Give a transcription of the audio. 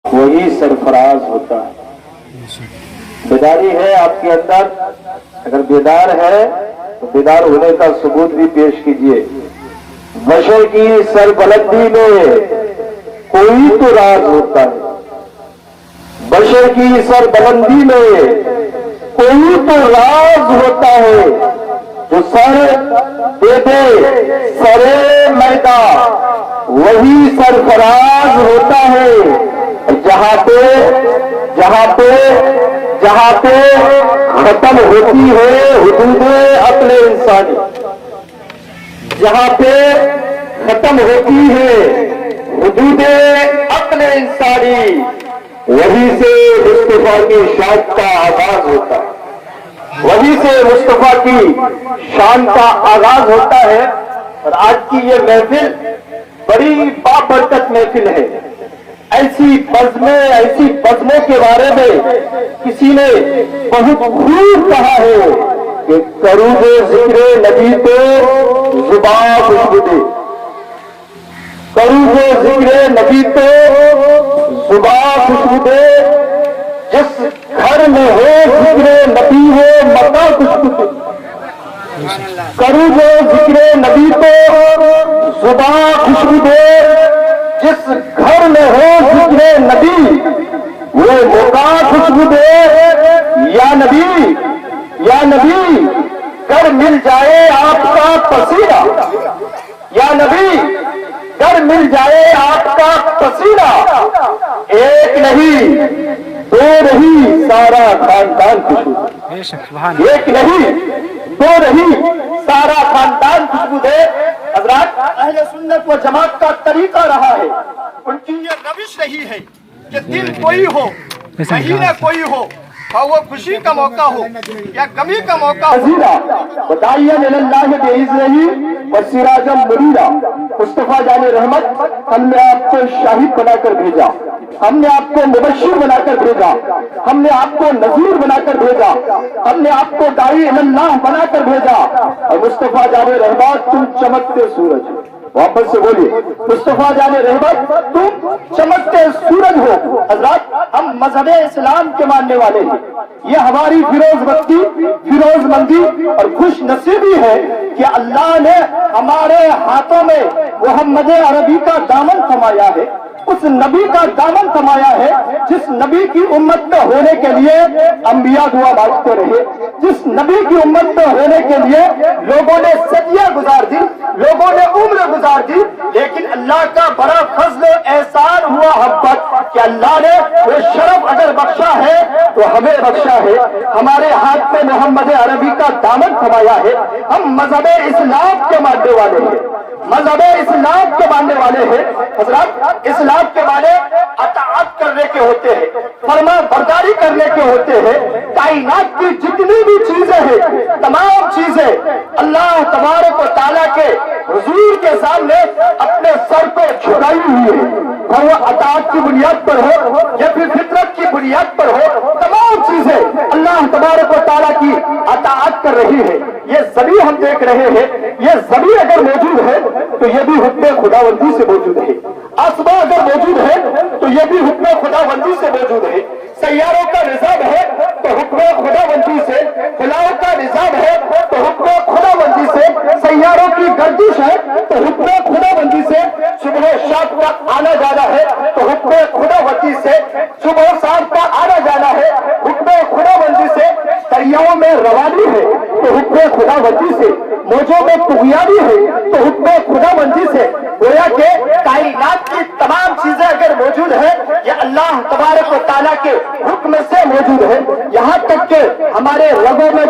वही सरफराज होता है। बेदारी है आपके अंदर, अगर बेदार है तो बेदार होने का सबूत भी पेश कीजिए। बशर की सरबलंदी में कोई तो राज होता है, बशर की सरबलंदी में कोई तो राज होता है। जो सर दे दे सरे मैदा वही सरफराज होता है। जहां पे खत्म होती है हुदूदे अक्ल इंसानी, जहां पे खत्म होती है हुदूदे अक्ल इंसानी, वहीं से मुस्तफा की शान का आगाज होता है, वहीं से मुस्तफा की शान का आगाज होता है। और आज की ये महफिल बड़ी बाबरकत महफिल है। ऐसी बज़्मों के बारे में किसी ने बहुत खूब कहा है कि करूँगे जिक्रे नबी तो जुबान खुशबू दे, करूँगे जिक्रे नबी तो जुबान खुशबू दे। जिस घर में हो जिक्रे नबी हो मका खुशबू दे, करूँगे जिक्रे नबी तो जुबान खुशबू दे। जिस घर में हो जिक्रे नबी वो मौका खुशबू दे। या नबी घर मिल जाए आपका पसीना, या नबी घर मिल जाए आपका पसीना। एक नहीं दो नहीं सारा खानदान खुशबू, एक नहीं दो नहीं सारा खानदान खुशबू दे। हज़रात, अहले सुन्नत व जमात का तरीका रहा है, उनकी ये रविश रही है कि दिन कोई हो महीना कोई हो, और वो खुशी का मौका हो या गमी का मौका हो, बताइए सिराजम मुनीरा। मुस्तफा जाने रहमत, हमने आपको शाहिद बनाकर भेजा, हमने आपको मुबश्शिर बनाकर भेजा, हमने आपको नज़ीर बनाकर भेजा, हमने आपको दाई इल्लाह बनाकर भेजा। और मुस्तफा जाने रहमत तुम चमकते सूरज, वापस से बोलिए, मुस्तफा जाने रहमत तुम चमकते सूरज हो। हज़रात, हम मजहब इस्लाम के मानने वाले हैं। ये हमारी फिरोजमंदी और खुश नसीबी है कि अल्लाह ने हमारे हाथों में मोहम्मद अरबी का दामन थमाया है, उस नबी का दामन थमाया है जिस नबी की उम्मत में होने के लिए अंबिया दुआ मांगते रहे, जिस नबी की उम्मत में होने के लिए लोगों ने सदियां गुजार दी, लोगों ने उम्र गुजार दी। लेकिन अल्लाह का बड़ा फजल एहसान हुआ हम पर कि अल्लाह ने वो शरफ अगर बख्शा है तो हमें बख्शा है। हमारे हाथ में मोहम्मद अरबी का दामन थमाया है। हम मजहब इस्लाम के मानने वाले हैं, मजहब इस्लाम के मानने वाले हैं। हज़रात, इस्लाम के माने अताअत करने के होते हैं, फरमा बरदारी करने के होते हैं। कायनात की जितनी भी चीजें हैं, तमाम चीजें अल्लाह तबारक व तआला के हुजूर के सामने अपने सर को झुकाई हुई है। और वो अताअत की बुनियाद पर हो या फिर फितरत की बुनियाद पर हो, तमाम चीजें अल्लाह तबारक व तआला की अताअत कर रही है। ये सभी हम देख रहे हैं, ये सभी अगर मौजूद है तो ये भी हुक्म खुदाबंदी से मौजूद है। आसमां अगर मौजूद है तो ये भी हुक्म खुदाबंदी से मौजूद है। सैयारों का निजाम है तो हुक्म खुदाबंदी से, खिलाओं का निजाम है तो हुक्म खुदाबंदी से, सैयारों की गर्दिश है तो हुक्म खुदाबंदी से, सुबह शाम का आना जाना है तो हुक्म खुदाबंदी से, सुबह शाम का आना जाना है हुक्म खुदाबंदी से, दरियाओं में रवानी है तो हुक्म खुदाबंदी से, मौजों में तुगयानी है तो हुक्म खुदाबंदी से। गोया के कायनात की तमाम चीजें अगर मौजूद है ये अल्लाह तबारक व तआला के हुक्म से मौजूद है। यहाँ तक के हमारे रगों में